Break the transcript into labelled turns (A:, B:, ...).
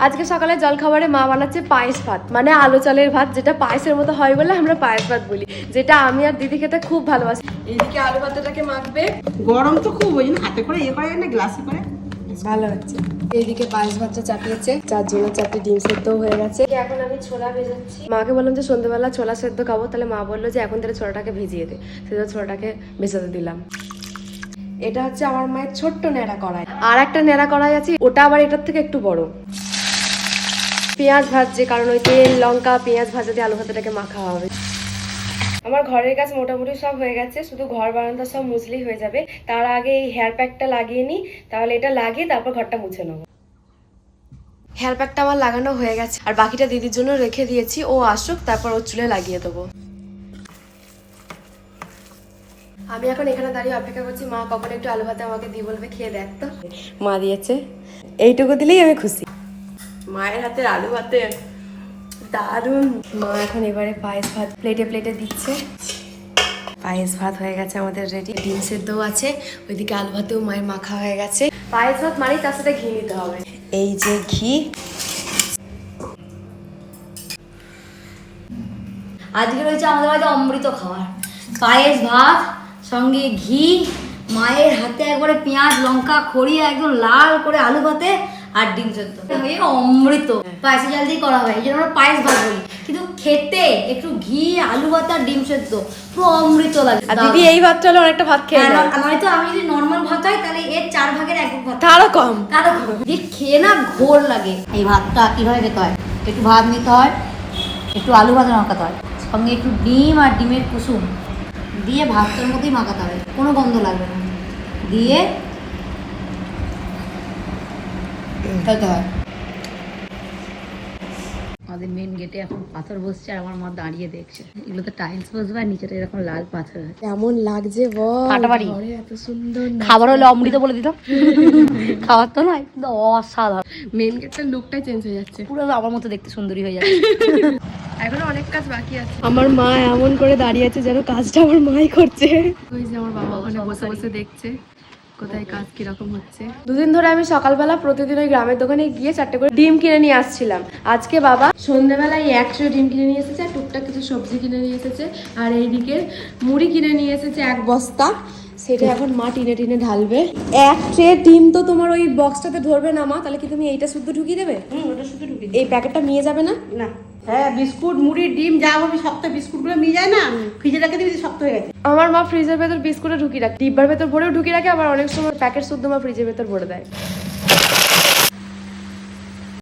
A: আজকে সকালে জলখাবারে মা বানাচ্ছে পায়েস ভাত, মানে আলু চালের ভাত, যেটা পায়েসের মতো হয় বলে আমরা পায়েস ভাত বলি, যেটা আমি আর দিদি খেতে খুব ভালোবাসি। এইদিকে আলু ভাতটাকে মাখবে,
B: গরম তো খুব, ওই জন্য হাতে করে করে না গ্লাসে করে
A: ভালো হচ্ছে। এইদিকে পায়েস ভাতটা চাপিয়েছে, 4 জনের 4টে ডিম সেদ্ধও হয়ে গেছে। এখন আমি ছোলা ভেজাচ্ছি। মাকে বললাম যে সন্ধ্যেবেলা ছোলা সেদ্ধ খাবো, তাহলে মা বললো যে এখন তাহলে ছোলাটাকে ভিজিয়ে দে, সেটা ছোলাটাকে ভেজাতে দিলাম। এটা হচ্ছে আমার মায়ের ছোট্ট ন্যাড়া কড়াই, আর একটা ন্যাড়া কড়াই আছে, ওটা আবার এটার থেকে একটু বড়। পেঁয়াজ ভাজছে, কারণ ওই তেল লঙ্কা পেঁয়াজ ভাজা দিয়ে আলু ভাতাটাকে মাখা হবে। আমার ঘরের কাজ মোটামুটি সব হয়ে গেছে, শুধু ঘর বারান্দা সব মুছলেই হয়ে যাবে। তার আগে এই হেয়ার প্যাকটা লাগিয়ে নিই, তাহলে এটা লাগিয়ে তারপর ঘরটা মুছে নেবো। হেয়ার প্যাকটা আমার লাগানো হয়ে গেছে, আর বাকিটা দিদির জন্য রেখে দিয়েছি, ও আসুক তারপর ওর চুলে লাগিয়ে দেবো। আমি এখন এখানে দাঁড়িয়ে অপেক্ষা করছি মা কখন একটু আলু ভাতে আমাকে দিয়ে বলবে খেয়ে দেখ তো। মা দিয়েছে, এইটুকু দিলেই আমি খুশি। মায়ের হাতের আলু ভাতে দারুণ। মা এখন এবারে পায়েস ভাত প্লেটে প্লেটে দিচ্ছে। পায়েস ভাত হয়ে গেছে আমাদের রেডি, ডিম সেদ্ধও আছে, ওইদিকে আলু ভাতেও মায়ের মাখা হয়ে গেছে। পায়েস ভাত মানেই তার সাথে ঘি নিতে হবে, এই যে ঘি।
C: আজকে রয়েছে আমাদের বাড়িতে অমৃত খাবার, পায়েস ভাত সঙ্গে ঘি, মায়ের হাতে একবারে পেঁয়াজ লঙ্কা খড়িয়ে একদম লাল করে আলু ভাতে আর ডিম সেদ্ধ, অমৃত। পায়েসের চাল দিয়ে করা হয়, এই জন্য আমরা পায়েস ভাত বলি, কিন্তু খেতে একটু ঘি আলু ভাত আর ডিম সেদ্ধ পুরো অমৃত লাগে।
A: দিদি এই ভাত চলে অনেকটা ভাত খেয়ে
C: নয়তো আমি যদি নর্মাল ভাত হয় তাহলে এর 4 ভাগের 1 ভাগ ভাত,
A: তারও কম
C: দিয়ে খেয়ে না ঘোর লাগে। এই ভাতটা কিভাবে খেতে হয়, একটু ভাত নিতে হয়, একটু আলু ভাজা মাখাতে হয়, সঙ্গে একটু ডিম আর ডিমের কুসুম দিয়ে ভাতটার মধ্যেই মাখাতে হবে, কোনো গন্ধ লাগবে না, দিয়ে খেতে হয়। আমাদের মেন গেটে এখন পাথর বসছে আর আমার মা দাঁড়িয়ে দেখছে, এগুলো তো টাইলস বসবে আর নিচেটা এরকম লাল পাথর আছে।
A: কেমন লাগছে বল,
C: ফাটাফাটি।
A: ঘরে এত সুন্দর
C: খাবার হলে অমৃত বলে দিতাম, খাবার তো নয়, কিন্তু অসাধারণ।
A: মেন গেটের লুকটাই চেঞ্জ হয়ে যাচ্ছে,
C: পুরো আমার মতো দেখতে সুন্দরী হয়ে যাচ্ছে।
A: এখনো অনেক কাজ বাকি আছে। আমার মা এমন করে দাঁড়িয়ে আছে যেন কাজটা আমার মাই করছে। ওই যে আমার বাবা ওখানে বসে বসে দেখছে কোথায় কাজ কিরকম হচ্ছে। দুদিন ধরে আমি সকালবেলা প্রতিদিন ওই গ্রামের দোকানে গিয়ে 4টে করে ডিম কিনে নিয়ে আসছিলাম। আজকে বাবা সন্ধ্যেবেলায় 100 ডিম কিনে নিয়ে এসেছে, আর টুকটাক কিছু সবজি কিনে নিয়ে এসেছে, আর এইদিকে মুড়ি কিনে নিয়ে এসেছে 1 বস্তা। সেটা এখন মা টিনে টিনে ঢালবে। 1 ট্রে ডিম তো তোমার ওই বক্সটাতে ধরবে না মা, তাহলে কি তুমি এইটা শুদ্ধ ঢুকিয়ে দেবে?
B: ওটা শুধু ঢুকে
A: এই প্যাকেটটা নিয়ে যাবে না?
B: না। হ্যাঁ, বিস্কুট মুড়ি ডিম যা হবে শক্ত বিস্কুটগুলো নিয়ে যায় না, ফ্রিজে রেখে দিবি, শক্ত হয়ে গেছে।
A: আমার মা ফ্রিজের ভেতর বিস্কুটে ঢুকিয়ে রাখে, ডিব্বার ভেতর ভরেও ঢুকিয়ে রাখে, আবার অনেক সময় প্যাকেট শুদ্ধ মা ফ্রিজের ভেতর ভরে দেয়।